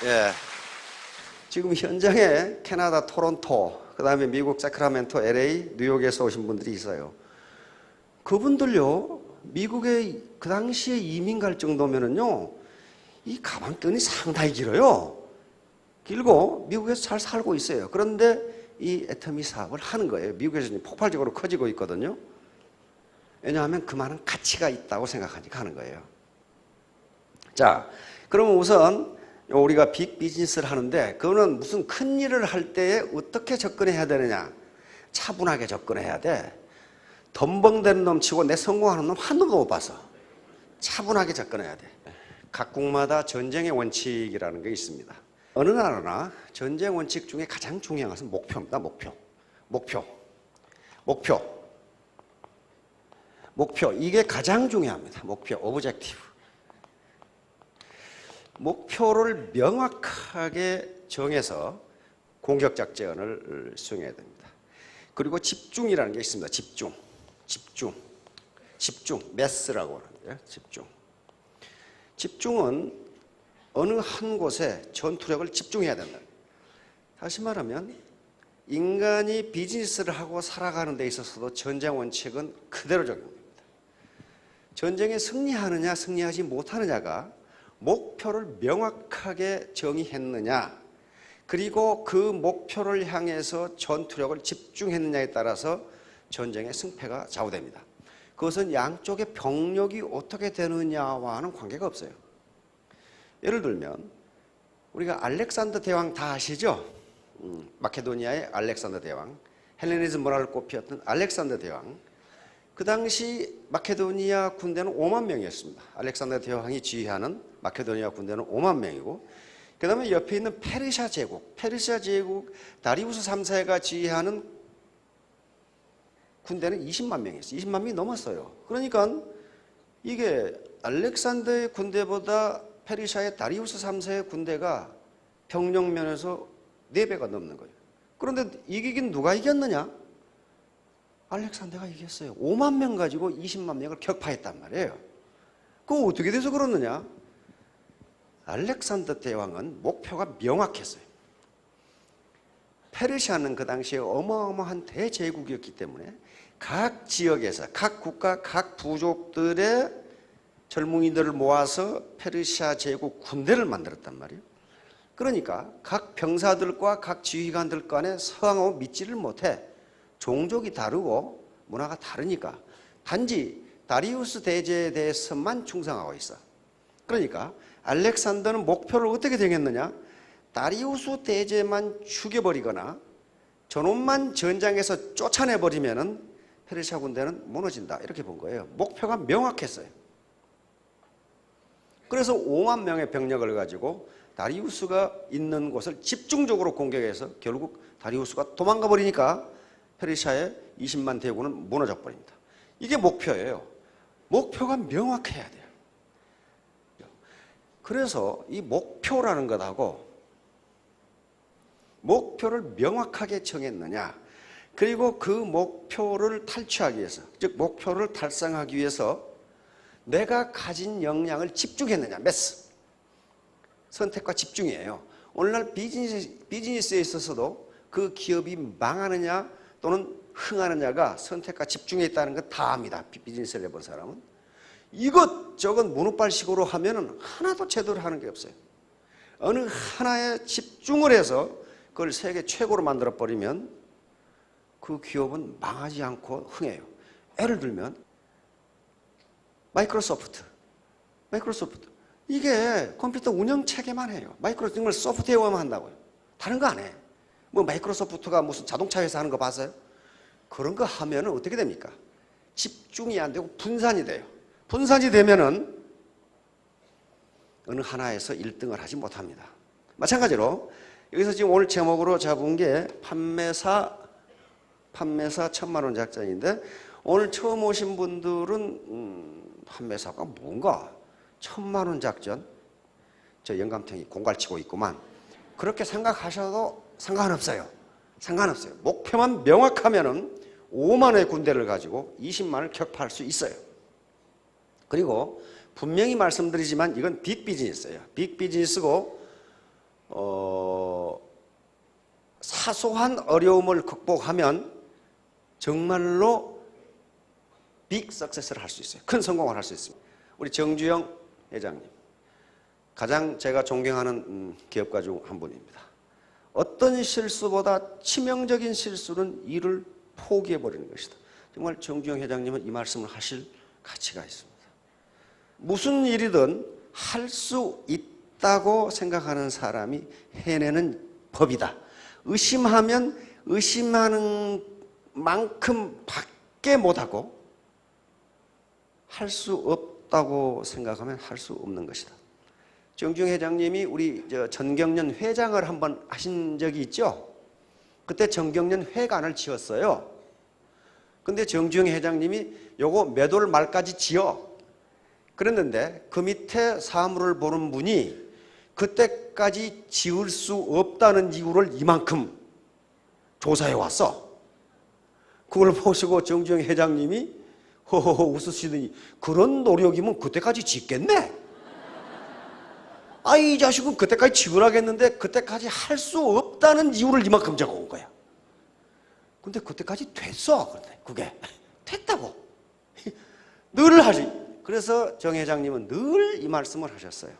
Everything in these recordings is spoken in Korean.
예. 지금 현장에 캐나다 토론토, 그 다음에 미국 사크라멘토, LA, 뉴욕에서 오신 분들이 있어요. 그분들요, 미국에 그 당시에 이민 갈 정도면은요, 이 가방끈이 상당히 길어요. 길고 미국에서 잘 살고 있어요. 그런데 이 애터미 사업을 하는 거예요. 미국에서 폭발적으로 커지고 있거든요. 왜냐하면 그만한 가치가 있다고 생각하니까 하는 거예요. 자, 그러면 우선 우리가 빅 비즈니스를 하는데 그거는 무슨 큰 일을 할 때에 어떻게 접근해야 되느냐. 차분하게 접근해야 돼. 덤벙대는 놈 치고 내 성공하는 놈 한 놈도 못 봤어. 차분하게 접근해야 돼. 각국마다 전쟁의 원칙이라는 게 있습니다. 어느 나라나 전쟁 원칙 중에 가장 중요한 것은 목표입니다. 목표. 이게 가장 중요합니다. 목표, 오브젝티브. 목표를 명확하게 정해서 공격작전을 수행해야 됩니다. 그리고 집중이라는 게 있습니다. 집중. 매스라고 하는데요. 집중은 어느 한 곳에 전투력을 집중해야 된다. 다시 말하면 인간이 비즈니스를 하고 살아가는 데 있어서도 전쟁 원칙은 그대로 적용됩니다. 전쟁에 승리하느냐 승리하지 못하느냐가 목표를 명확하게 정의했느냐, 그리고 그 목표를 향해서 전투력을 집중했느냐에 따라서 전쟁의 승패가 좌우됩니다. 그것은 양쪽의 병력이 어떻게 되느냐와는 관계가 없어요. 예를 들면 우리가 알렉산더 대왕 다 아시죠? 마케도니아의 알렉산더 대왕, 헬레니즘 문화를 꽃피웠던 알렉산더 대왕. 그 당시 마케도니아 군대는 5만 명이었습니다. 알렉산더 대왕이 지휘하는 마케도니아 군대는 5만 명이고, 그 다음에 옆에 있는 페르시아 제국 다리우스 3세가 지휘하는 군대는 20만 명이었어요. 20만 명이 넘었어요. 그러니까 이게 알렉산더의 군대보다 페르시아의 다리우스 3세의 군대가 병력면에서 4배가 넘는 거예요. 그런데 이기긴 누가 이겼느냐? 알렉산더가 이겼어요. 5만 명 가지고 20만 명을 격파했단 말이에요. 그거 어떻게 돼서 그러느냐? 알렉산더 대왕은 목표가 명확했어요. 페르시아는 그 당시에 어마어마한 대제국이었기 때문에 각 지역에서 각 국가 각 부족들의 젊은이들을 모아서 페르시아 제국 군대를 만들었단 말이에요. 그러니까 각 병사들과 각 지휘관들 간에 서양하고 믿지를 못해. 종족이 다르고 문화가 다르니까 단지 다리우스 대제에 대해서만 충성하고 있어. 그러니까 알렉산더는 목표를 어떻게 정했느냐? 다리우스 대제만 죽여버리거나 저놈만 전장에서 쫓아내버리면은 페르시아 군대는 무너진다, 이렇게 본 거예요. 목표가 명확했어요. 그래서 5만 명의 병력을 가지고 다리우스가 있는 곳을 집중적으로 공격해서 결국 다리우스가 도망가 버리니까 페르시아의 20만 대군은 무너져 버립니다. 이게 목표예요. 목표가 명확해야 돼요. 그래서 이 목표라는 것하고 목표를 명확하게 정했느냐, 그리고 그 목표를 탈취하기 위해서, 즉 목표를 달성하기 위해서 내가 가진 역량을 집중했느냐, 매스. 선택과 집중이에요. 오늘날 비즈니스에 있어서도 그 기업이 망하느냐 또는 흥하느냐가 선택과 집중에 있다는 건 다 압니다. 비즈니스를 해본 사람은. 이것저것 문우발식으로 하면은 하나도 제대로 하는 게 없어요. 어느 하나에 집중을 해서 그걸 세계 최고로 만들어버리면 그 기업은 망하지 않고 흥해요. 예를 들면 마이크로소프트. 이게 컴퓨터 운영체계만 해요. 마이크로소프트 소프트웨어만 한다고요. 다른 거 안 해. 뭐 마이크로소프트가 무슨 자동차 회사 하는 거 봤어요? 그런 거 하면은 어떻게 됩니까? 집중이 안 되고 분산이 돼요. 분산이 되면은 어느 하나에서 1등을 하지 못합니다. 마찬가지로 여기서 지금 오늘 제목으로 잡은 게 판매사 1000만 원 작전인데, 오늘 처음 오신 분들은 판매사가 뭔가 1000만 원 작전, 저 영감탱이 공갈치고 있구만, 그렇게 생각하셔도 상관없어요. 목표만 명확하면은 5만의 군대를 가지고 20만을 격파할 수 있어요. 그리고 분명히 말씀드리지만 이건 빅 비즈니스예요. 빅 비즈니스고 사소한 어려움을 극복하면 정말로 빅 석세스를 할 수 있어요. 큰 성공을 할 수 있습니다. 우리 정주영 회장님, 가장 제가 존경하는 기업가 중 한 분입니다. 어떤 실수보다 치명적인 실수는 일을 포기해버리는 것이다. 정말 정주영 회장님은 이 말씀을 하실 가치가 있습니다. 무슨 일이든 할 수 있다고 생각하는 사람이 해내는 법이다. 의심하면 의심하는 만큼 밖에 못하고 할 수 없다고 생각하면 할 수 없는 것이다. 정주영 회장님이 우리 전경련 회장을 한번 하신 적이 있죠. 그때 전경련 회관을 지었어요. 근데 정주영 회장님이 요거 몇 월 말까지 지어 그랬는데 그 밑에 사무를 보는 분이 그때까지 지을 수 없다는 이유를 이만큼 조사해 왔어. 그걸 보시고 정주영 회장님이 허허허 웃으시더니 그런 노력이면 그때까지 짓겠네. 아, 이 자식은 그때까지 지으라겠는데 그때까지 할 수 없다는 이유를 이만큼 적어온 거야. 근데 그때까지 됐어. 그게 됐다고. 늘 하지. 그래서 정 회장님은 늘 이 말씀을 하셨어요.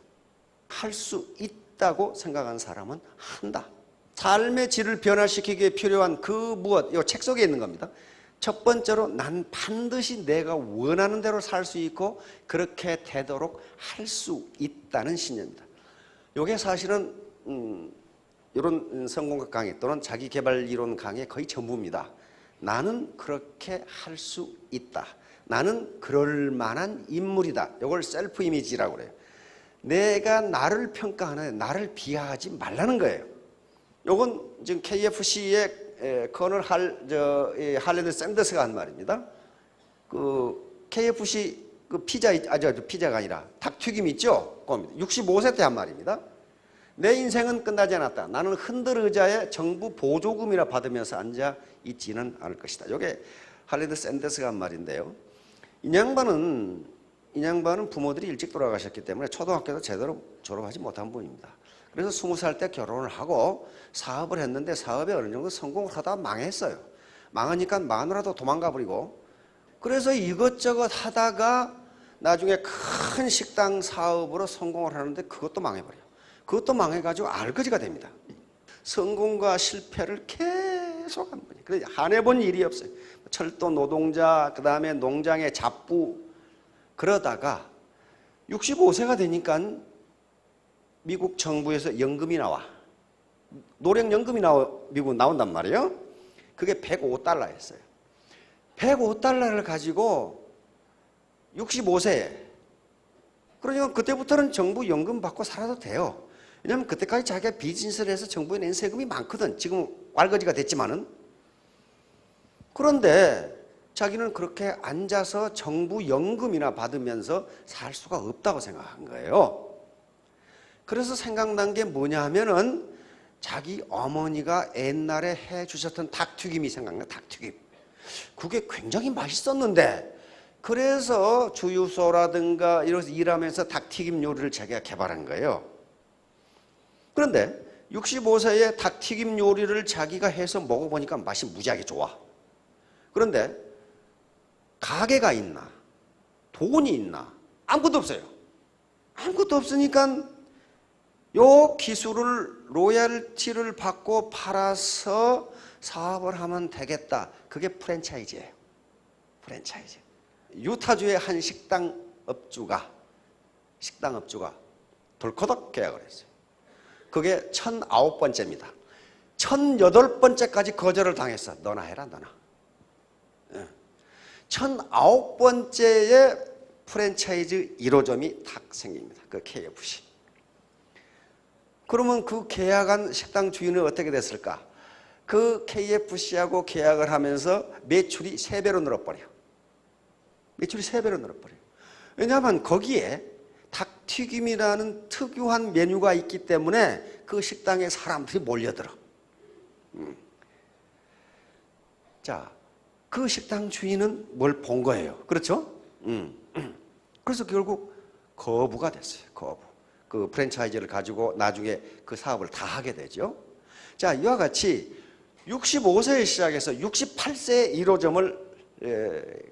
할 수 있다고 생각하는 사람은 한다. 삶의 질을 변화시키기에 필요한 그 무엇, 이 책 속에 있는 겁니다. 첫 번째로 난 반드시 내가 원하는 대로 살 수 있고 그렇게 되도록 할 수 있다는 신념입니다. 이게 사실은 이런 성공학 강의 또는 자기개발 이론 강의 거의 전부입니다. 나는 그렇게 할 수 있다. 나는 그럴 만한 인물이다. 이걸 셀프 이미지라고 그래요. 내가 나를 평가하는데 나를 비하하지 말라는 거예요. 이건 지금 KFC의 커널 할래드 샌더스가 한 말입니다. 그 KFC 그 피자가 아니라 닭튀김 있죠? 65세 때 한 말입니다. 내 인생은 끝나지 않았다. 나는 흔들 의자에 정부 보조금이나 받으면서 앉아 있지는 않을 것이다. 이게 할래드 샌더스가 한 말인데요. 이 양반은 부모들이 일찍 돌아가셨기 때문에 초등학교도 제대로 졸업하지 못한 분입니다. 그래서 20살 때 결혼을 하고 사업을 했는데 사업에 어느 정도 성공을 하다가 망했어요. 망하니까 마누라도 도망가 버리고 그래서 이것저것 하다가 나중에 큰 식당 사업으로 성공을 하는데 그것도 망해버려요. 그것도 망해가지고 알거지가 됩니다. 성공과 실패를 계속 한 분이에요. 그래서 안 해본 일이 없어요. 철도 노동자, 그 다음에 농장의 잡부 그러다가 65세가 되니까 미국 정부에서 연금이 나와. 노령연금이 미국 나온단 말이에요. 그게 $105였어요. $105를 가지고 65세에 그러니까 그때부터는 정부 연금 받고 살아도 돼요. 왜냐하면 그때까지 자기가 비즈니스를 해서 정부에 낸 세금이 많거든. 지금 왈거지가 됐지만은. 그런데 자기는 그렇게 앉아서 정부 연금이나 받으면서 살 수가 없다고 생각한 거예요. 그래서 생각난 게 뭐냐 하면은 자기 어머니가 옛날에 해 주셨던 닭튀김이 생각나. 닭튀김. 그게 굉장히 맛있었는데 그래서 주유소라든가 이런 일하면서 닭튀김 요리를 자기가 개발한 거예요. 그런데 65세에 닭튀김 요리를 자기가 해서 먹어보니까 맛이 무지하게 좋아. 그런데 가게가 있나? 돈이 있나? 아무것도 없어요. 아무것도 없으니까 요 기술을 로열티를 받고 팔아서 사업을 하면 되겠다. 그게 프랜차이즈예요. 프랜차이즈. 유타주의 한 식당 업주가 덜커덕 계약을 했어요. 그게 1009번째입니다. 1008번째까지 거절을 당했어. 너나 해라, 너나. 1009번째에 프랜차이즈 1호점이 탁 생깁니다. 그 KFC. 그러면 그 계약한 식당 주인은 어떻게 됐을까? 그 KFC하고 계약을 하면서 매출이 3배로 늘어버려. 매출이 3배로 늘어버려. 왜냐하면 거기에 닭튀김이라는 특유한 메뉴가 있기 때문에 그 식당에 사람들이 몰려들어. 자, 그 식당 주인은 뭘 본 거예요. 그렇죠? 그래서 결국 거부가 됐어요. 거부. 그 프랜차이즈를 가지고 나중에 그 사업을 다 하게 되죠. 자, 이와 같이 65세에 시작해서 68세에 1호점을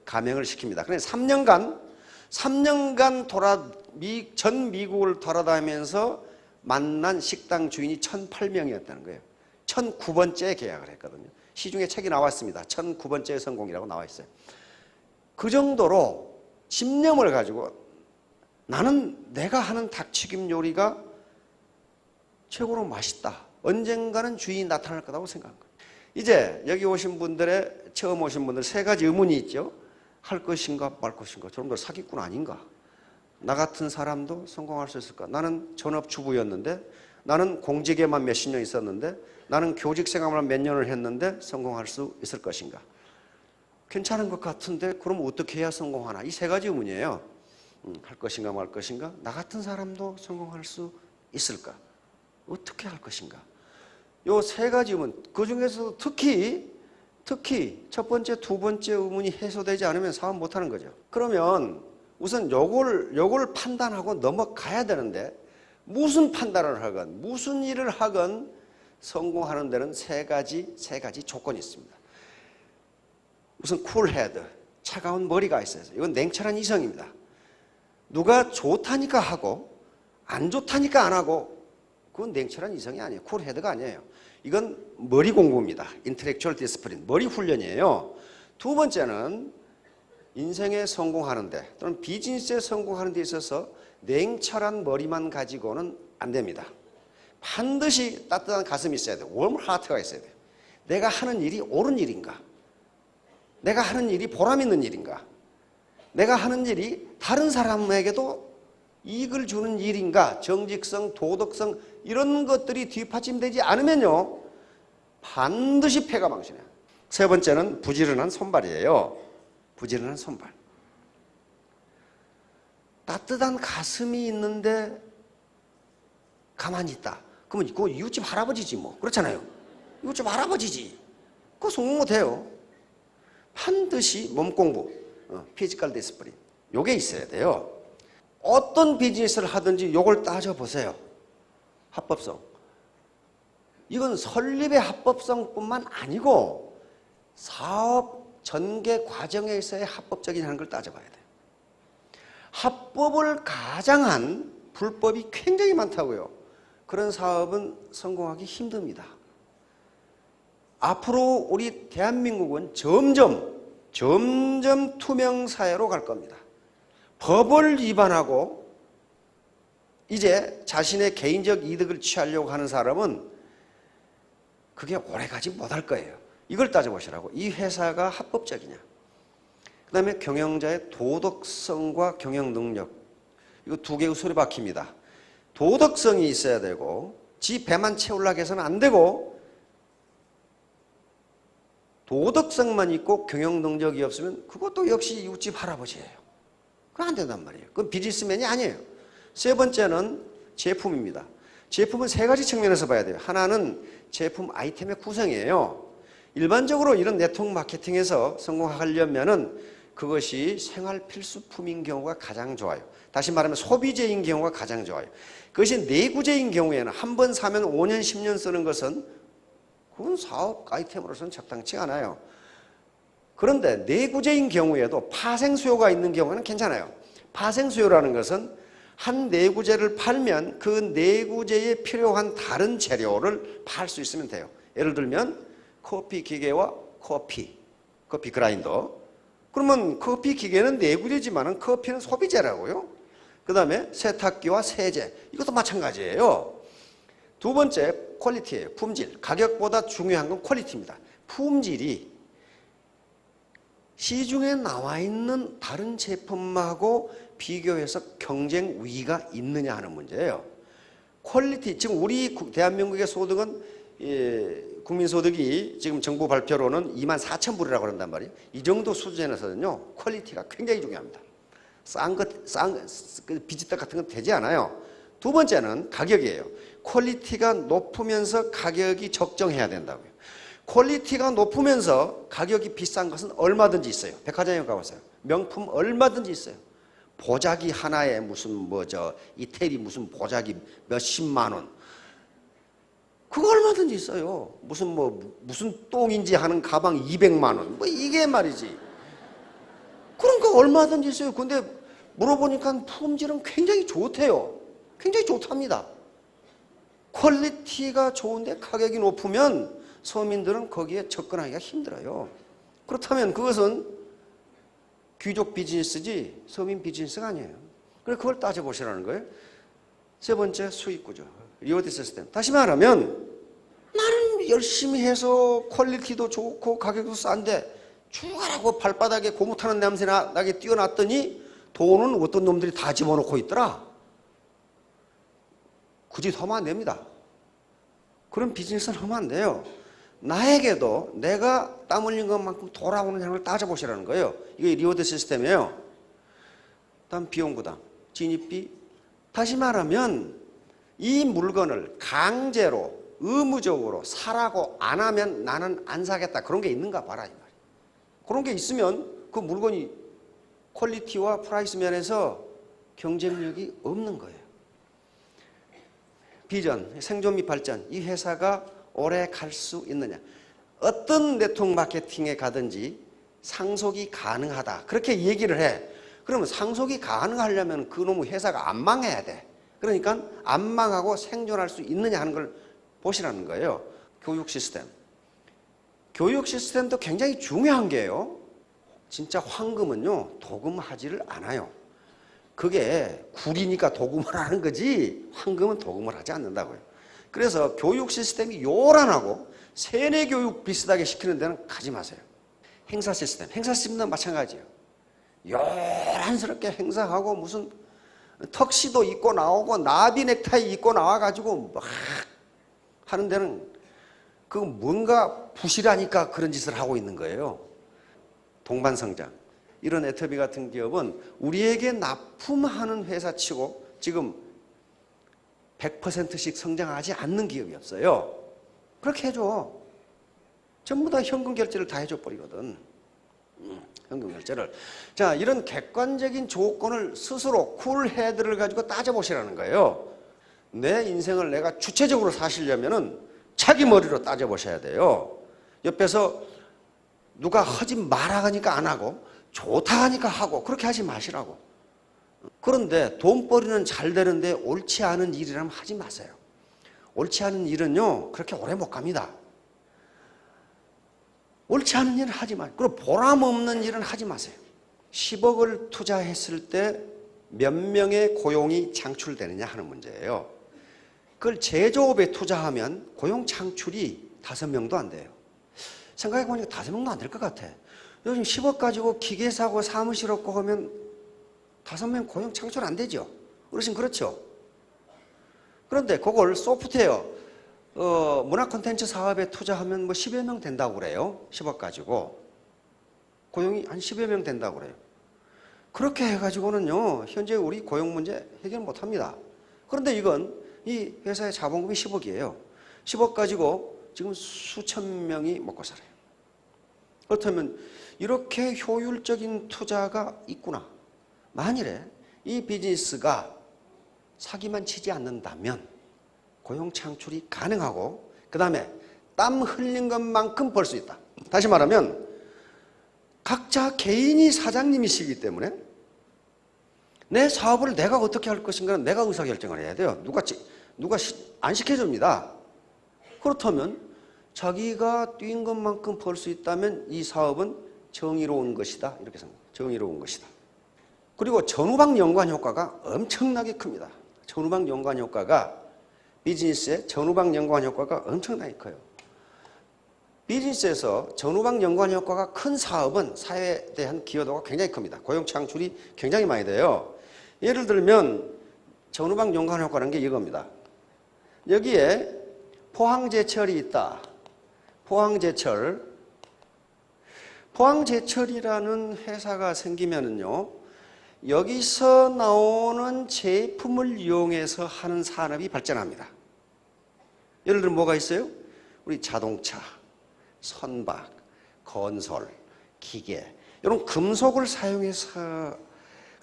가맹을 시킵니다. 그래서 3년간 전 미국을 돌아다니면서 만난 식당 주인이 1,008명이었다는 거예요. 1,009번째 계약을 했거든요. 시중에 책이 나왔습니다. 1,009번째 성공이라고 나와 있어요. 그 정도로 집념을 가지고 나는 내가 하는 닭튀김 요리가 최고로 맛있다. 언젠가는 주인이 나타날 거라고 생각한 거예요. 이제 여기 오신 분들의 처음 오신 분들 세 가지 의문이 있죠. 할 것인가 말 것인가. 저놈들 사기꾼 아닌가. 나 같은 사람도 성공할 수 있을까. 나는 전업주부였는데, 나는 공직에만 몇십 년 있었는데, 나는 교직 생활만 몇 년을 했는데 성공할 수 있을 것인가. 괜찮은 것 같은데 그럼 어떻게 해야 성공하나. 이 세 가지 의문이에요. 할 것인가 말 것인가. 나 같은 사람도 성공할 수 있을까. 어떻게 할 것인가. 요 세 가지 의문, 그 중에서도 특히 첫 번째, 두 번째 의문이 해소되지 않으면 사업 못하는 거죠. 그러면 우선 요걸 판단하고 넘어가야 되는데, 무슨 판단을 하건 무슨 일을 하건 성공하는 데는 세 가지 조건이 있습니다. 우선 쿨헤드, 차가운 머리가 있어요. 이건 냉철한 이성입니다. 누가 좋다니까 하고 안 좋다니까 안 하고 그건 냉철한 이성이 아니에요. 쿨헤드가 아니에요. 이건 머리 공부입니다. 인텔렉츄얼 디스플린, 머리 훈련이에요. 두 번째는 인생에 성공하는데 또는 비즈니스에 성공하는 데 있어서 냉철한 머리만 가지고는 안 됩니다. 반드시 따뜻한 가슴이 있어야 돼요. 웜 하트가 있어야 돼요. 내가 하는 일이 옳은 일인가? 내가 하는 일이 보람 있는 일인가? 내가 하는 일이 다른 사람에게도 이익을 주는 일인가? 정직성, 도덕성 이런 것들이 뒷받침되지 않으면요 반드시 패가 망신해요. 세 번째는 부지런한 손발이에요. 부지런한 손발. 따뜻한 가슴이 있는데 가만히 있다. 그러면 그거 이웃집 할아버지지 뭐. 그렇잖아요. 이웃집 할아버지지. 그거 성공 못해요. 반드시 몸공부, 피지컬 디스플린 요게 있어야 돼요. 어떤 비즈니스를 하든지 요걸 따져보세요. 합법성. 이건 설립의 합법성뿐만 아니고 사업 전개 과정에 있어야 합법적이라는 걸 따져봐야 돼요. 합법을 가장한 불법이 굉장히 많다고요. 그런 사업은 성공하기 힘듭니다. 앞으로 우리 대한민국은 점점 투명 사회로 갈 겁니다. 법을 위반하고 이제 자신의 개인적 이득을 취하려고 하는 사람은 그게 오래가지 못할 거예요. 이걸 따져보시라고. 이 회사가 합법적이냐. 그 다음에 경영자의 도덕성과 경영 능력. 이거 두 개의 수레바퀴입니다. 도덕성이 있어야 되고 지 배만 채우려고 해서는 안 되고, 도덕성만 있고 경영 능력이 없으면 그것도 역시 이웃집 할아버지예요. 그건 안 된단 말이에요. 그건 비즈니스맨이 아니에요. 세 번째는 제품입니다. 제품은 세 가지 측면에서 봐야 돼요. 하나는 제품 아이템의 구성이에요. 일반적으로 이런 네트워크 마케팅에서 성공하려면은 그것이 생활 필수품인 경우가 가장 좋아요. 다시 말하면 소비재인 경우가 가장 좋아요. 그것이 내구재인 경우에는 한 번 사면 5년, 10년 쓰는 것은 그건 사업 아이템으로서는 적당치 않아요. 그런데 내구재인 경우에도 파생 수요가 있는 경우는 괜찮아요. 파생 수요라는 것은 한 내구재를 팔면 그 내구재에 필요한 다른 재료를 팔 수 있으면 돼요. 예를 들면 커피 기계와 커피 그라인더. 그러면 커피 기계는 내구재지만 커피는 소비재라고요. 그 다음에 세탁기와 세제, 이것도 마찬가지예요. 두 번째 퀄리티예요. 품질. 가격보다 중요한 건 퀄리티입니다. 품질이 시중에 나와 있는 다른 제품하고 비교해서 경쟁 위가 있느냐 하는 문제예요. 퀄리티, 지금 우리 대한민국의 소득은 국민소득이 지금 정부 발표로는 24,000불이라고 그런단 말이에요. 이 정도 수준에서는요 퀄리티가 굉장히 중요합니다. 싼 비지떡 같은 건 되지 않아요. 두 번째는 가격이에요. 퀄리티가 높으면서 가격이 적정해야 된다고요. 퀄리티가 높으면서 가격이 비싼 것은 얼마든지 있어요. 백화점에 가보세요. 명품 얼마든지 있어요. 보자기 하나에 무슨 이태리 무슨 보자기 몇십만 원. 그거 얼마든지 있어요. 무슨 똥인지 하는 가방 200만 원. 이게 말이지. 그런 거 얼마든지 있어요. 근데 물어보니까 품질은 굉장히 좋대요. 굉장히 좋답니다. 퀄리티가 좋은데 가격이 높으면 서민들은 거기에 접근하기가 힘들어요. 그렇다면 그것은 귀족 비즈니스지 서민 비즈니스가 아니에요. 그래서 그걸 따져보시라는 거예요. 세 번째, 수익구조. 리워드 시스템. 다시 말하면 나는 열심히 해서 퀄리티도 좋고 가격도 싼데 죽어라고 발바닥에 고무타는 냄새 나게 띄워놨더니 돈은 어떤 놈들이 다 집어넣고 있더라. 그 짓 하면 안 됩니다. 그런 비즈니스는 하면 안 돼요. 나에게도 내가 땀 흘린 것만큼 돌아오는 걸 따져보시라는 거예요. 이게 리워드 시스템이에요. 다음 비용 부담, 진입비. 다시 말하면 이 물건을 강제로 의무적으로 사라고 안 하면 나는 안 사겠다. 그런 게 있는가 봐라 이 말이에요. 그런 게 있으면 그 물건이 퀄리티와 프라이스 면에서 경쟁력이 없는 거예요. 비전, 생존 및 발전. 이 회사가 오래 갈 수 있느냐. 어떤 네트워크 마케팅에 가든지 상속이 가능하다. 그렇게 얘기를 해. 그러면 상속이 가능하려면 그놈의 회사가 안 망해야 돼. 그러니까 안 망하고 생존할 수 있느냐 하는 걸 보시라는 거예요. 교육 시스템. 교육 시스템도 굉장히 중요한 게요. 진짜 황금은요, 도금하지를 않아요. 그게 굴이니까 도금을 하는 거지 황금은 도금을 하지 않는다고요. 그래서 교육 시스템이 요란하고 세뇌 교육 비슷하게 시키는 데는 가지 마세요. 행사 시스템도 마찬가지예요. 요란스럽게 행사하고 무슨 턱시도 입고 나오고 나비 넥타이 입고 나와가지고 막 하는 데는 그 뭔가 부실하니까 그런 짓을 하고 있는 거예요. 동반성장. 이런 애터비 같은 기업은 우리에게 납품하는 회사치고 지금 100%씩 성장하지 않는 기업이 없어요. 그렇게 해줘. 전부 다 현금 결제를 다 해줘 버리거든. 현금 결제를. 자, 이런 객관적인 조건을 스스로 쿨헤드를 가지고 따져보시라는 거예요. 내 인생을 내가 주체적으로 사시려면은 자기 머리로 따져보셔야 돼요. 옆에서 누가 하지 마라 하니까 안 하고 좋다 하니까 하고 그렇게 하지 마시라고. 그런데 돈벌이는 잘 되는데 옳지 않은 일이라면 하지 마세요. 옳지 않은 일은요 그렇게 오래 못 갑니다. 옳지 않은 일은 하지 마세요. 그리고 보람 없는 일은 하지 마세요. 10억을 투자했을 때 몇 명의 고용이 창출되느냐 하는 문제예요. 그걸 제조업에 투자하면 고용 창출이 5명도 안 돼요. 생각해보니까 5명도 안 될 것 같아. 요즘 10억 가지고 기계 사고 사무실 없고 하면 5명 고용 창출 안 되죠. 어르신 그렇죠? 그런데 그걸 소프트웨어 문화 콘텐츠 사업에 투자하면 10여 명 된다고 그래요. 10억 가지고 고용이 한 10여 명 된다고 그래요. 그렇게 해가지고는요 현재 우리 고용 문제 해결 못합니다. 그런데 이건 이 회사의 자본금이 10억이에요. 10억 가지고 지금 수천 명이 먹고 살아요. 그렇다면 이렇게 효율적인 투자가 있구나. 만일에 이 비즈니스가 사기만 치지 않는다면 고용 창출이 가능하고 그 다음에 땀 흘린 것만큼 벌 수 있다. 다시 말하면 각자 개인이 사장님이시기 때문에 내 사업을 내가 어떻게 할 것인가는 내가 의사결정을 해야 돼요. 누가 안 시켜줍니다. 그렇다면 자기가 뛴 것만큼 벌 수 있다면 이 사업은 정의로운 것이다. 이렇게 생각합니다. 정의로운 것이다. 그리고 전후방 연관 효과가 엄청나게 큽니다. 전후방 연관 효과가 비즈니스의 전후방 연관 효과가 엄청나게 커요. 비즈니스에서 전후방 연관 효과가 큰 사업은 사회에 대한 기여도가 굉장히 큽니다. 고용 창출이 굉장히 많이 돼요. 예를 들면 전후방 연관 효과라는 게 이겁니다. 여기에 포항제철이 있다. 포항제철이라는 회사가 생기면은요, 여기서 나오는 제품을 이용해서 하는 산업이 발전합니다. 예를 들면 뭐가 있어요? 우리 자동차, 선박, 건설, 기계 이런 금속을 사용해서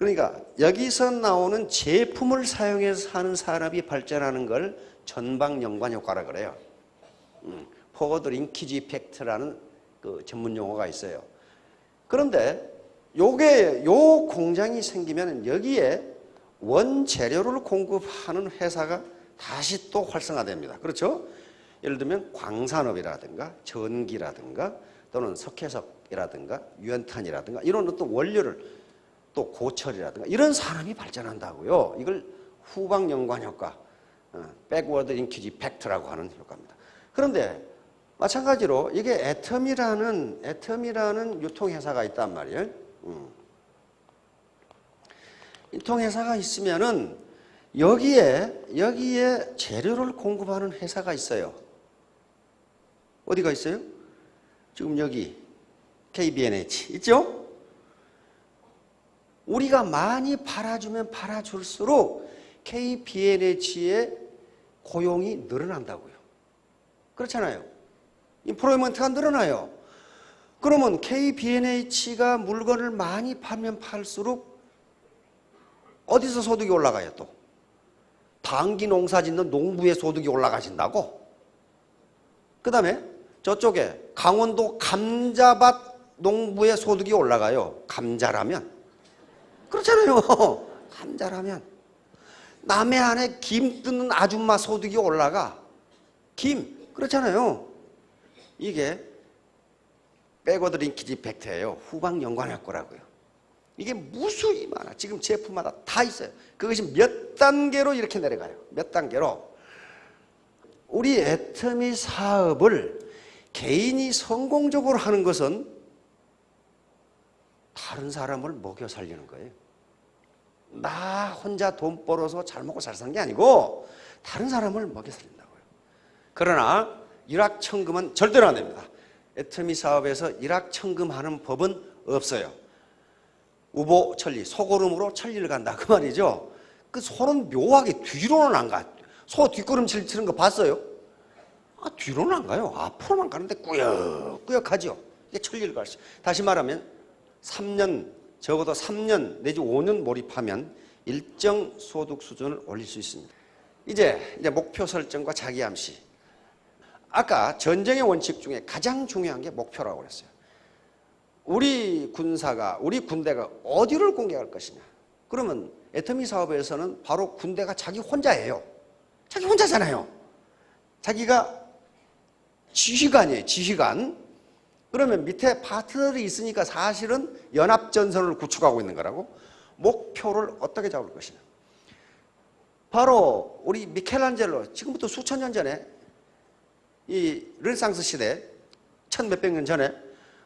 그러니까 여기서 나오는 제품을 사용해서 사는 산업이 발전하는 걸 전방연관 효과라 그래요. 포워드 링키지 이펙트라는 그 전문 용어가 있어요. 그런데 요 공장이 생기면 여기에 원재료를 공급하는 회사가 다시 또 활성화됩니다. 그렇죠? 예를 들면 광산업이라든가 전기라든가 또는 석회석이라든가 유연탄이라든가 이런 어떤 원료를 또 고철이라든가 이런 산업이 발전한다고요. 이걸 후방연관 효과, 백워드 링키지 이펙트라고 하는 효과입니다. 그런데 마찬가지로 이게 애텀이라는 유통회사가 있단 말이에요. 유통회사가 있으면은 여기에 재료를 공급하는 회사가 있어요. 어디가 있어요? 지금 여기 KBNH 있죠? 우리가 많이 팔아주면 팔아줄수록 KBNH의 고용이 늘어난다고요. 그렇잖아요. 인플로이먼트가 늘어나요. 그러면 KBNH가 물건을 많이 팔면 팔수록 어디서 소득이 올라가요 또? 당기 농사 짓는 농부의 소득이 올라가진다고? 그 다음에 저쪽에 강원도 감자밭 농부의 소득이 올라가요. 감자라면. 그렇잖아요. 감자라면. 남해안에 김 뜯는 아줌마 소득이 올라가. 김. 그렇잖아요. 이게 백워드 링키지 이펙트예요. 후방 연관효과라고요. 이게 무수히 많아. 지금 제품마다 다 있어요. 그것이 몇 단계로 이렇게 내려가요. 몇 단계로. 우리 애터미 사업을 개인이 성공적으로 하는 것은 다른 사람을 먹여 살리는 거예요. 나 혼자 돈 벌어서 잘 먹고 잘 사는 게 아니고 다른 사람을 먹여 살린다고요. 그러나 일확천금은 절대로 안 됩니다. 애터미 사업에서 일확천금하는 법은 없어요. 우보 천리, 소고름으로 천리를 간다 그 말이죠. 그 소는 묘하게 뒤로는 안 가. 소 뒷걸음질 치는 거 봤어요? 뒤로는 안 가요. 앞으로만 가는데 꾸역꾸역하죠. 이게 천리를 갈 수. 다시 말하면 3년, 적어도 3년 내지 5년 몰입하면 일정 소득 수준을 올릴 수 있습니다. 이제 목표 설정과 자기 암시. 아까 전쟁의 원칙 중에 가장 중요한 게 목표라고 그랬어요. 우리 군대가 어디를 공격할 것이냐. 그러면 애터미 사업에서는 바로 군대가 자기 혼자예요. 자기 혼자잖아요. 자기가 지휘관이에요. 지휘관. 그러면 밑에 파트너들이 있으니까 사실은 연합전선을 구축하고 있는 거라고. 목표를 어떻게 잡을 것이냐. 바로 우리 미켈란젤로 지금부터 수천 년 전에 이 르네상스 시대 1100년 년 전에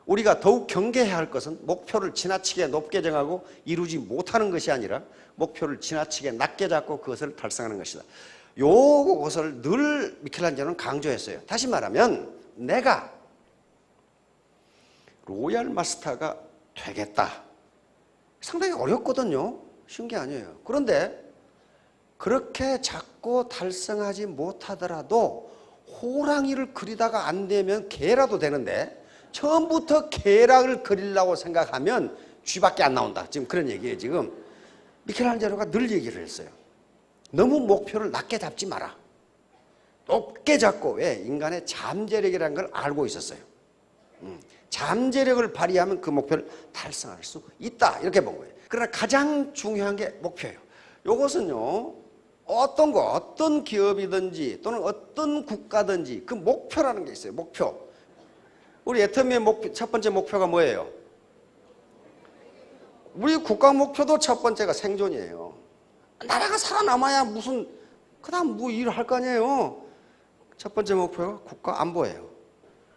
우리가 더욱 경계해야 할 것은 목표를 지나치게 높게 정하고 이루지 못하는 것이 아니라 목표를 지나치게 낮게 잡고 그것을 달성하는 것이다. 요것을 늘 미켈란젤로는 강조했어요. 다시 말하면 내가 로얄 마스터가 되겠다. 상당히 어렵거든요. 쉬운 게 아니에요. 그런데 그렇게 잡고 달성하지 못하더라도 호랑이를 그리다가 안 되면 개라도 되는데 처음부터 개락을 그리려고 생각하면 쥐밖에 안 나온다. 지금 그런 얘기예요. 지금 미켈란젤로가 늘 얘기를 했어요. 너무 목표를 낮게 잡지 마라. 높게 잡고. 왜? 인간의 잠재력이라는 걸 알고 있었어요. 잠재력을 발휘하면 그 목표를 달성할 수 있다. 이렇게 본 거예요. 그러나 가장 중요한 게 목표예요. 이것은요. 어떤 기업이든지 또는 어떤 국가든지 그 목표라는 게 있어요. 목표. 우리 애터미의 첫 번째 목표가 뭐예요? 우리 국가 목표도 첫 번째가 생존이에요. 나라가 살아남아야 무슨 그다음 뭐 일을 할 거 아니에요. 첫 번째 목표가 국가 안보예요.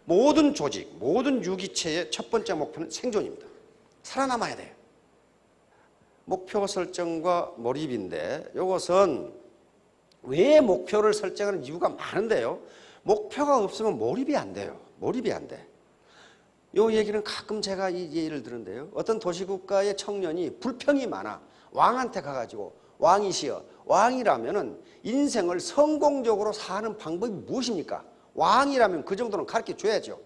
모든 조직, 모든 유기체의 첫 번째 목표는 생존입니다. 살아남아야 돼요. 목표 설정과 몰입인데 이것은 왜 목표를 설정하는 이유가 많은데요. 목표가 없으면 몰입이 안 돼요. 몰입이 안 돼. 이 얘기는 가끔 제가 이 예를 드는데요. 어떤 도시국가의 청년이 불평이 많아. 왕한테 가가지고 왕이시여. 왕이라면은 인생을 성공적으로 사는 방법이 무엇입니까? 왕이라면 그 정도는 가르쳐 줘야죠.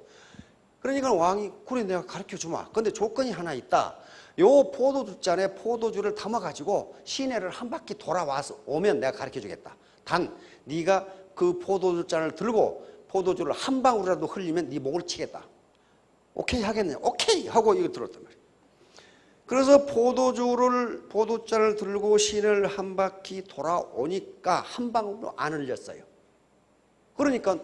그러니까 왕이 그래 내가 가르쳐 주마. 근데 조건이 하나 있다. 요 포도주잔에 포도주를 담아가지고 시내를 한 바퀴 돌아와서 오면 내가 가르쳐 주겠다. 단 네가 그 포도주잔을 들고 포도주를 한 방울이라도 흘리면 네 목을 치겠다. 오케이 하겠네. 오케이 하고 이거 들었단 말이에요. 그래서 포도잔을 들고 시내를 한 바퀴 돌아오니까 한 방울도 안 흘렸어요. 그러니까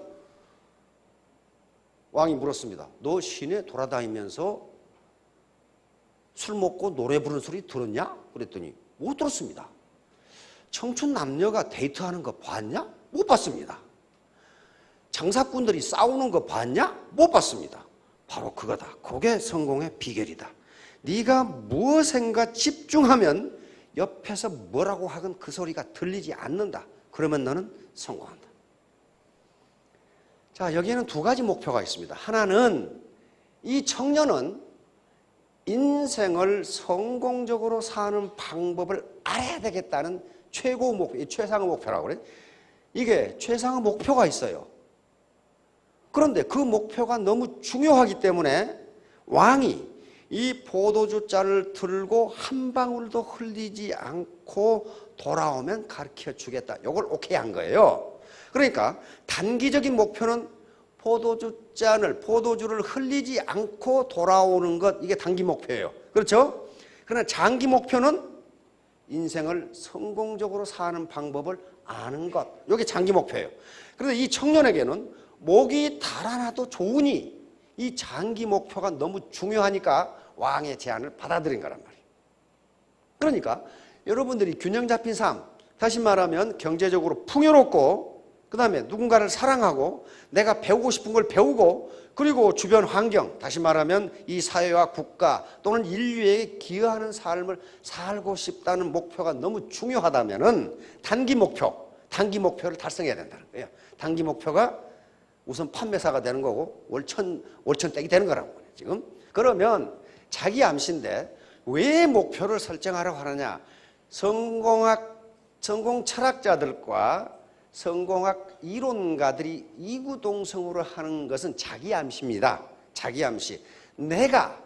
왕이 물었습니다. 너 시내 돌아다니면서 술 먹고 노래 부르는 소리 들었냐? 그랬더니 못 들었습니다. 청춘 남녀가 데이트하는 거 봤냐? 못 봤습니다. 장사꾼들이 싸우는 거 봤냐? 못 봤습니다. 바로 그거다. 그게 성공의 비결이다. 네가 무엇인가 집중하면 옆에서 뭐라고 하건 그 소리가 들리지 않는다. 그러면 너는 성공한다. 자, 여기에는 두 가지 목표가 있습니다. 하나는 이 청년은 인생을 성공적으로 사는 방법을 알아야 되겠다는 최고 목표, 최상의 목표라고 그래요. 이게 최상의 목표가 있어요. 그런데 그 목표가 너무 중요하기 때문에 왕이 이 포도주 잔을 들고 한 방울도 흘리지 않고 돌아오면 가르쳐 주겠다. 이걸 오케이 한 거예요. 그러니까 단기적인 목표는 포도주를 흘리지 않고 돌아오는 것, 이게 단기 목표예요. 그렇죠? 그러나 장기 목표는 인생을 성공적으로 사는 방법을 아는 것, 이게 장기 목표예요. 그런데 이 청년에게는 목이 달아나도 좋으니 이 장기 목표가 너무 중요하니까 왕의 제안을 받아들인 거란 말이에요. 그러니까 여러분들이 균형 잡힌 삶, 다시 말하면 경제적으로 풍요롭고 그 다음에 누군가를 사랑하고 내가 배우고 싶은 걸 배우고 그리고 주변 환경, 다시 말하면 이 사회와 국가 또는 인류에게 기여하는 삶을 살고 싶다는 목표가 너무 중요하다면은 단기 목표를 달성해야 된다는 거예요. 단기 목표가 우선 판매사가 되는 거고 월천댁이 되는 거라고 그래요, 지금. 그러면 자기 암시인데 왜 목표를 설정하라고 하느냐? 성공 철학자들과 성공학 이론가들이 이구동성으로 하는 것은 자기 암시입니다. 자기 암시. 내가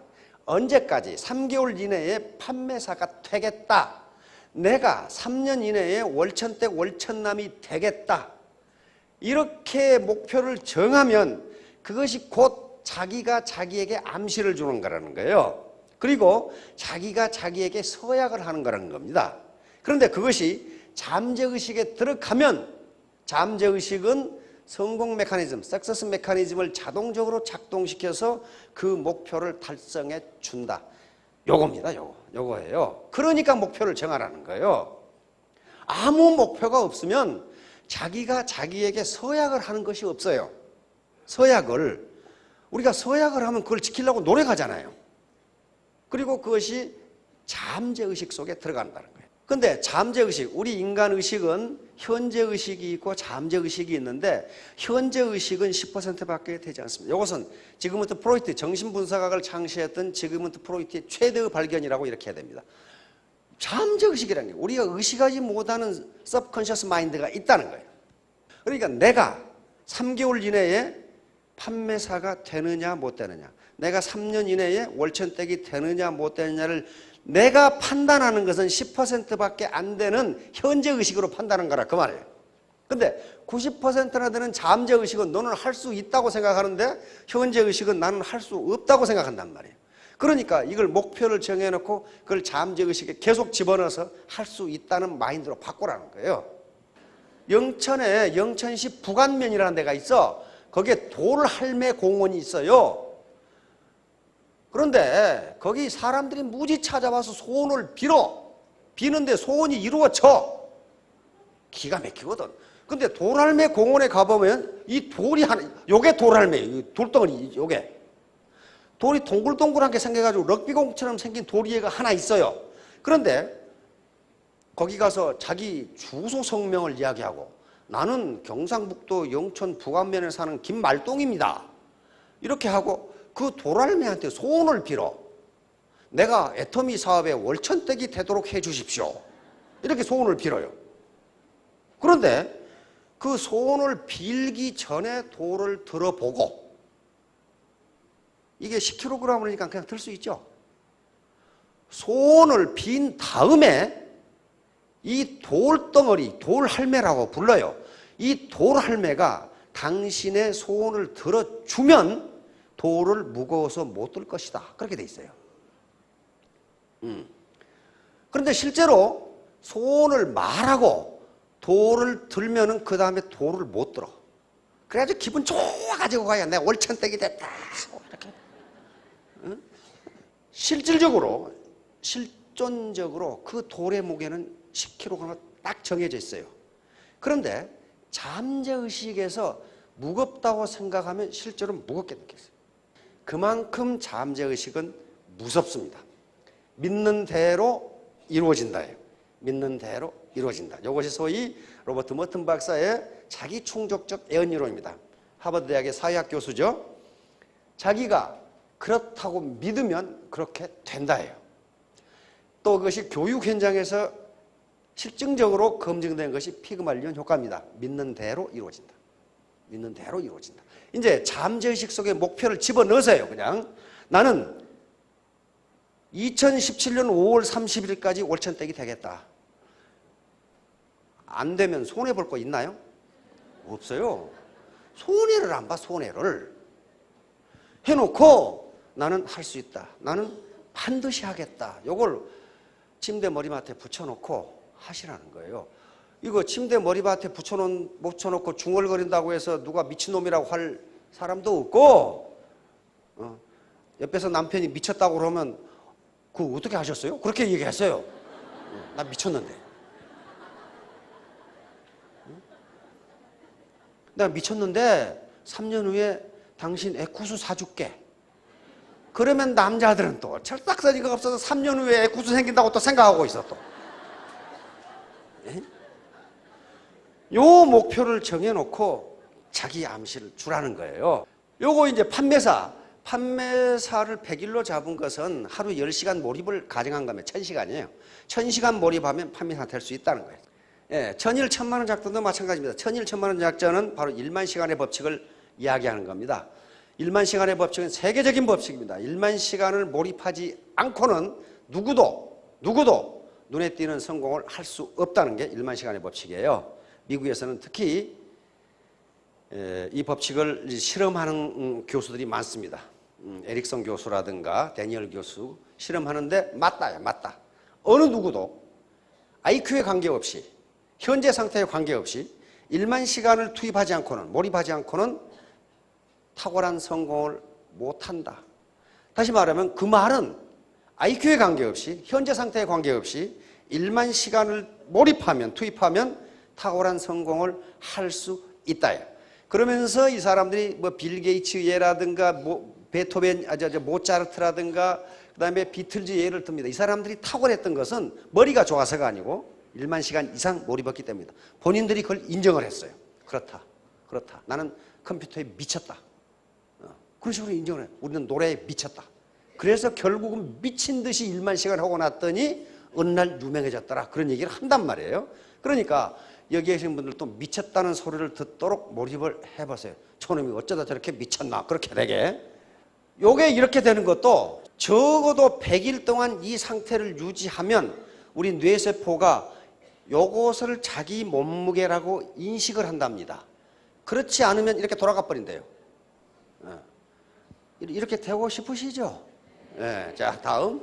언제까지 3개월 이내에 판매사가 되겠다. 내가 3년 이내에 월천댁 월천남이 되겠다. 이렇게 목표를 정하면 그것이 곧 자기가 자기에게 암시를 주는 거라는 거예요. 그리고 자기가 자기에게 서약을 하는 거라는 겁니다. 그런데 그것이 잠재의식에 들어가면 잠재의식은 성공 메커니즘, 석세스 메커니즘을 자동적으로 작동시켜서 그 목표를 달성해 준다. 요겁니다. 요거예요. 그러니까 목표를 정하라는 거예요. 아무 목표가 없으면 자기가 자기에게 서약을 하는 것이 없어요. 우리가 서약을 하면 그걸 지키려고 노력하잖아요. 그리고 그것이 잠재의식 속에 들어간다는 거예요. 근데 잠재의식, 우리 인간의식은 현재의식이 있고 잠재의식이 있는데 현재의식은 10%밖에 되지 않습니다. 이것은 지그문트 프로이트, 정신분석학을 창시했던 지그문트 프로이트의 최대의 발견이라고 이렇게 해야 됩니다. 잠재의식이라는 게 우리가 의식하지 못하는 subconscious mind가 있다는 거예요. 그러니까 내가 3개월 이내에 판매사가 되느냐 못 되느냐, 내가 3년 이내에 월천댁이 되느냐 못 되느냐를 내가 판단하는 것은 10%밖에 안 되는 현재의식으로 판단하는 거라 그 말이에요. 근데 90%나 되는 잠재의식은 너는 할 수 있다고 생각하는데 현재의식은 나는 할 수 없다고 생각한단 말이에요. 그러니까 이걸 목표를 정해놓고 그걸 잠재의식에 계속 집어넣어서 할 수 있다는 마인드로 바꾸라는 거예요. 영천에 영천시 북안면이라는 데가 있어. 거기에 돌할매 공원이 있어요. 그런데 거기 사람들이 무지 찾아와서 소원을 비는데 소원이 이루어져. 기가 막히거든. 근데 돌할매 공원에 가보면 이 돌이 요게 돌할매, 돌덩어리, 요게. 돌이 동글동글한 게 생겨가지고 럭비공처럼 생긴 돌이가 하나 있어요. 그런데 거기 가서 자기 주소 성명을 이야기하고 나는 경상북도 영천 북안면에 사는 김말동입니다. 이렇게 하고 그 돌할매한테 소원을 빌어. 내가 애터미 사업에 월천댁이 되도록 해 주십시오. 이렇게 소원을 빌어요. 그런데 그 소원을 빌기 전에 돌을 들어보고 이게 10kg이니까 그냥 들 수 있죠. 소원을 빈 다음에 이 돌덩어리, 돌할매라고 불러요. 이 돌할매가 당신의 소원을 들어주면 돌을 무거워서 못 들 것이다. 그렇게 돼 있어요. 그런데 실제로 소원을 말하고 돌을 들면은 그 다음에 돌을 못 들어. 그래가지고 기분 좋아가지고 가야 내가 월천댁이 됐다. 이렇게. 실존적으로 그 돌의 무게는 10kg가 딱 정해져 있어요. 그런데 잠재의식에서 무겁다고 생각하면 실제로 무겁게 느꼈어요. 그만큼 잠재의식은 무섭습니다. 믿는 대로 이루어진다예요. 믿는 대로 이루어진다. 이것이 소위 로버트 머튼 박사의 자기 충족적 애언이론입니다. 하버드 대학의 사회학 교수죠. 자기가 그렇다고 믿으면 그렇게 된다예요. 또 그것이 교육 현장에서 실증적으로 검증된 것이 피그말리온 효과입니다. 믿는 대로 이루어진다. 믿는 대로 이루어진다. 이제 잠재의식 속에 목표를 집어넣으세요. 그냥 나는 2017년 5월 30일까지 월천댁이 되겠다. 안 되면 손해볼 거 있나요? 없어요. 손해를 안 봐. 손해를 해놓고 나는 할 수 있다. 나는 반드시 하겠다. 이걸 침대 머리맡에 붙여놓고 하시라는 거예요. 이거 침대 머리맡에 붙여놓고 중얼거린다고 해서 누가 미친놈이라고 할 사람도 없고, 옆에서 남편이 미쳤다고 그러면 그거 어떻게 하셨어요? 그렇게 얘기했어요. 나 미쳤는데. 내가 미쳤는데 3년 후에 당신 애쿠스 사줄게. 그러면 남자들은 또 철딱서니가 없어서 3년 후에 애쿠스 생긴다고 또 생각하고 있어 또. 요 목표를 정해놓고 자기 암시를 주라는 거예요. 요거 이제 판매사를 100일로 잡은 것은 하루 10시간 몰입을 가정한 거면 1000시간이에요. 1000시간 몰입하면 판매사 될 수 있다는 거예요. 예, 천일 천만원 작전도 마찬가지입니다. 천일 천만원 작전은 바로 1만 시간의 법칙을 이야기하는 겁니다. 1만 시간의 법칙은 세계적인 법칙입니다. 1만 시간을 몰입하지 않고는 누구도 눈에 띄는 성공을 할 수 없다는 게 1만 시간의 법칙이에요. 미국에서는 특히 이 법칙을 실험하는 교수들이 많습니다. 에릭슨 교수라든가 데니얼 교수 실험하는데 맞다. 어느 누구도 IQ에 관계없이 현재 상태에 관계없이 1만 시간을 투입하지 않고는 몰입하지 않고는 탁월한 성공을 못한다. 다시 말하면 그 말은 IQ에 관계없이 현재 상태에 관계없이 1만 시간을 투입하면 탁월한 성공을 할 수 있다. 그러면서 이 사람들이 뭐 빌 게이츠 예라든가 베토벤, 모차르트라든가 그다음에 비틀즈 예를 듭니다. 이 사람들이 탁월했던 것은 머리가 좋아서가 아니고 1만 시간 이상 몰입했기 때문이다. 본인들이 그걸 인정을 했어요. 그렇다. 나는 컴퓨터에 미쳤다. 그런 식으로 인정을 해요. 우리는 노래에 미쳤다. 그래서 결국은 미친 듯이 1만 시간 하고 났더니 어느 날 유명해졌더라. 그런 얘기를 한단 말이에요. 그러니까 여기 계신 분들도 미쳤다는 소리를 듣도록 몰입을 해보세요. 저놈이 어쩌다 저렇게 미쳤나. 그렇게 되게. 요게 이렇게 되는 것도 적어도 100일 동안 이 상태를 유지하면 우리 뇌세포가 요것을 자기 몸무게라고 인식을 한답니다. 그렇지 않으면 이렇게 돌아가 버린대요. 이렇게 되고 싶으시죠? 자, 다음.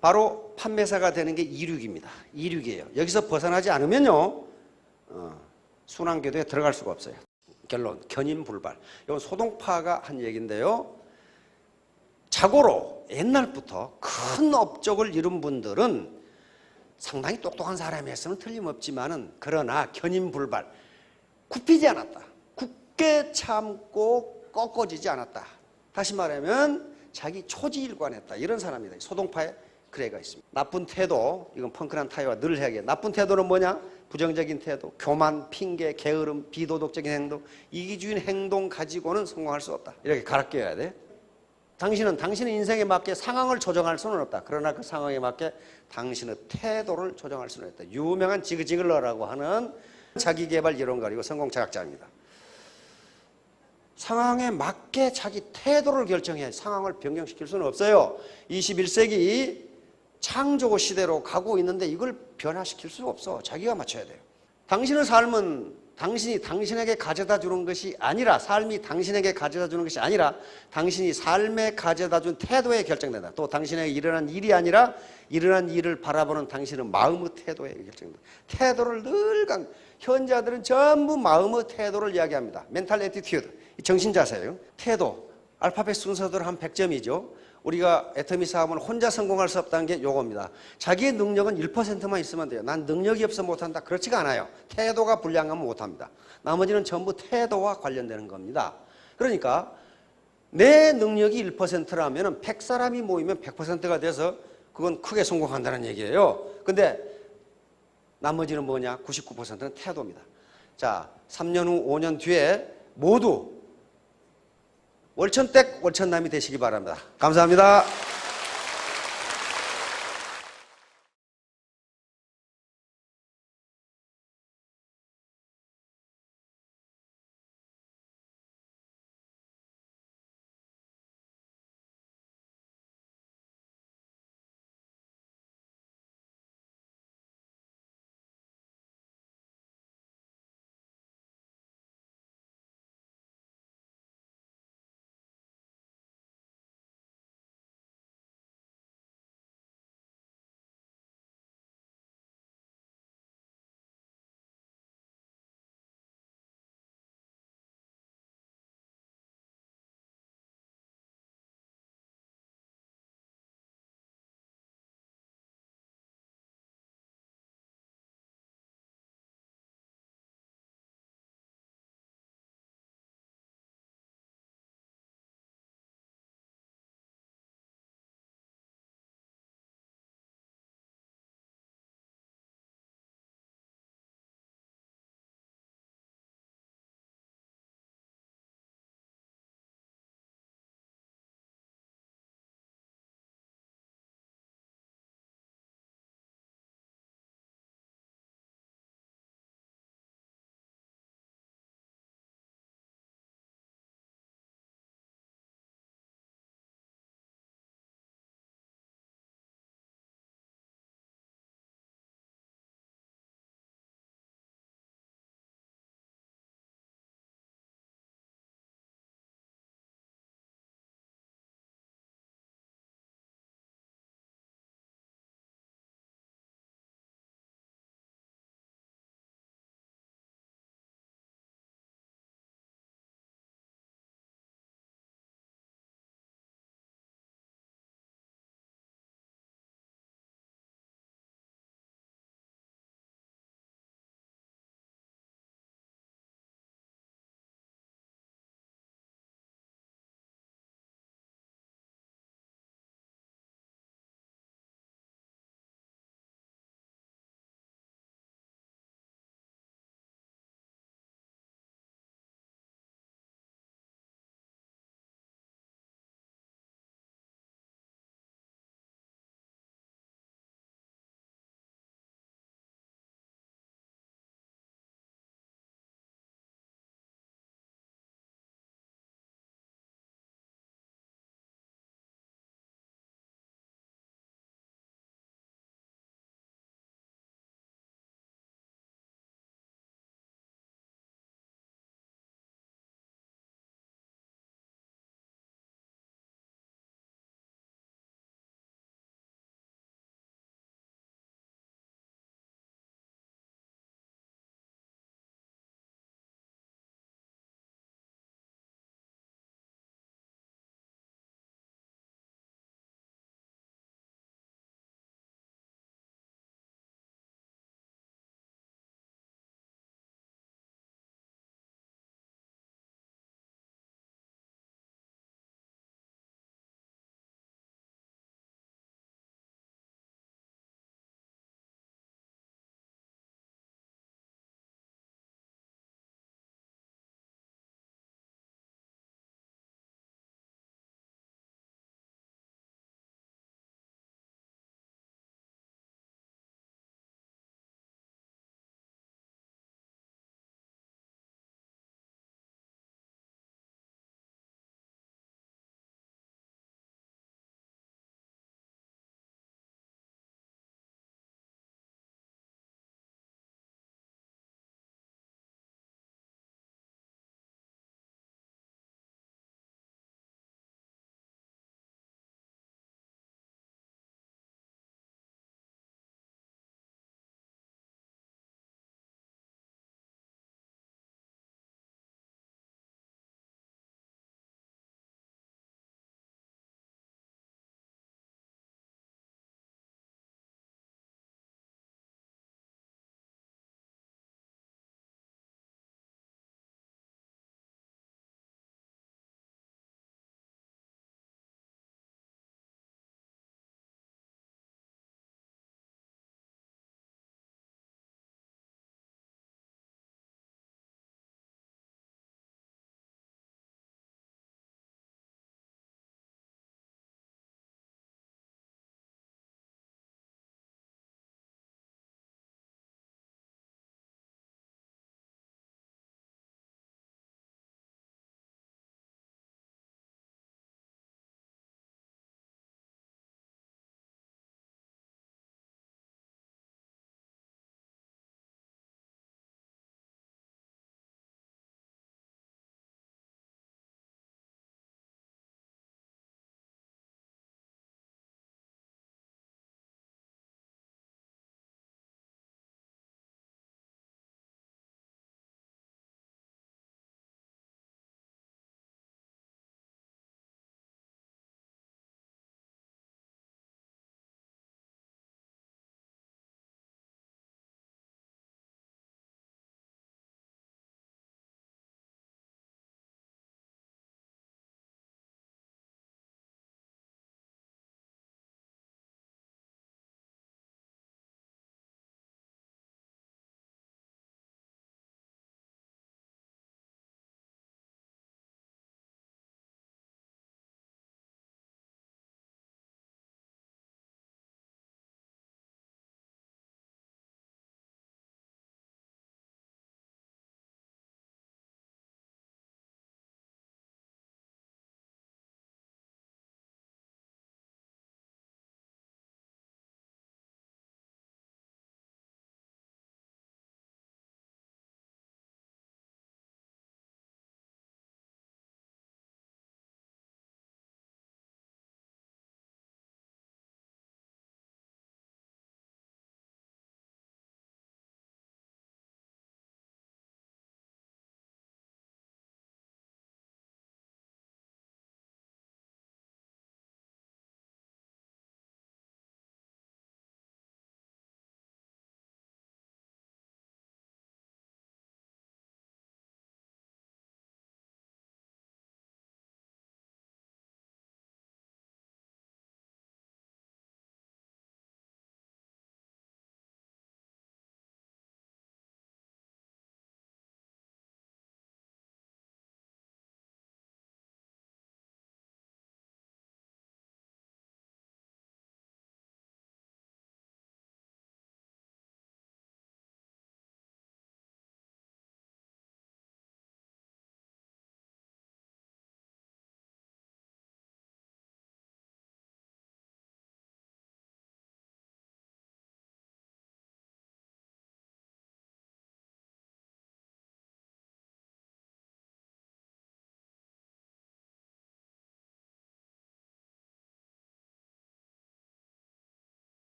바로 판매사가 되는 게 이륙입니다. 이륙이에요. 여기서 벗어나지 않으면요, 순환궤도에 들어갈 수가 없어요. 결론, 견인불발. 이건 소동파가 한 얘기인데요. 자고로 옛날부터 큰 업적을 이룬 분들은 상당히 똑똑한 사람이었으면 틀림없지만은 그러나 견인불발, 굽히지 않았다. 굳게 참고 꺾어지지 않았다. 다시 말하면 자기 초지일관했다. 이런 사람이다. 소동파에 그래가 있습니다. 나쁜 태도, 이건 펑크난 타이와 늘 해야겠다. 나쁜 태도는 뭐냐? 부정적인 태도, 교만, 핑계, 게으름, 비도덕적인 행동, 이기주의인 행동 가지고는 성공할 수 없다. 이렇게 갈아 껴야 돼. 당신은 당신의 인생에 맞게 상황을 조정할 수는 없다. 그러나 그 상황에 맞게 당신의 태도를 조정할 수는 있다. 유명한 지그지글러라고 하는 자기개발 이론가 그리고 성공철학자입니다. 상황에 맞게 자기 태도를 결정해 상황을 변경시킬 수는 없어요. 21세기 창조 시대로 가고 있는데 이걸 변화시킬 수가 없어. 자기가 맞춰야 돼요. 당신의 삶은 당신이 당신에게 가져다 주는 것이 아니라, 삶이 당신에게 가져다 주는 것이 아니라 당신이 삶에 가져다 준 태도에 결정된다. 또 당신에게 일어난 일이 아니라 일어난 일을 바라보는 당신의 마음의 태도에 결정된다. 태도를 늘 현자들은 전부 마음의 태도를 이야기합니다. 멘탈 애티튜드, 정신 자세예요. 태도, 알파벳 순서대로 한 100점이죠. 우리가 애터미 사업을 혼자 성공할 수 없다는 게 요겁니다. 자기의 능력은 1%만 있으면 돼요. 난 능력이 없어 못한다. 그렇지가 않아요. 태도가 불량하면 못합니다. 나머지는 전부 태도와 관련되는 겁니다. 그러니까 내 능력이 1%라면 100사람이 모이면 100%가 돼서 그건 크게 성공한다는 얘기예요. 근데 나머지는 뭐냐? 99%는 태도입니다. 자, 3년 후, 5년 뒤에 모두 월천댁 월천남이 되시기 바랍니다. 감사합니다.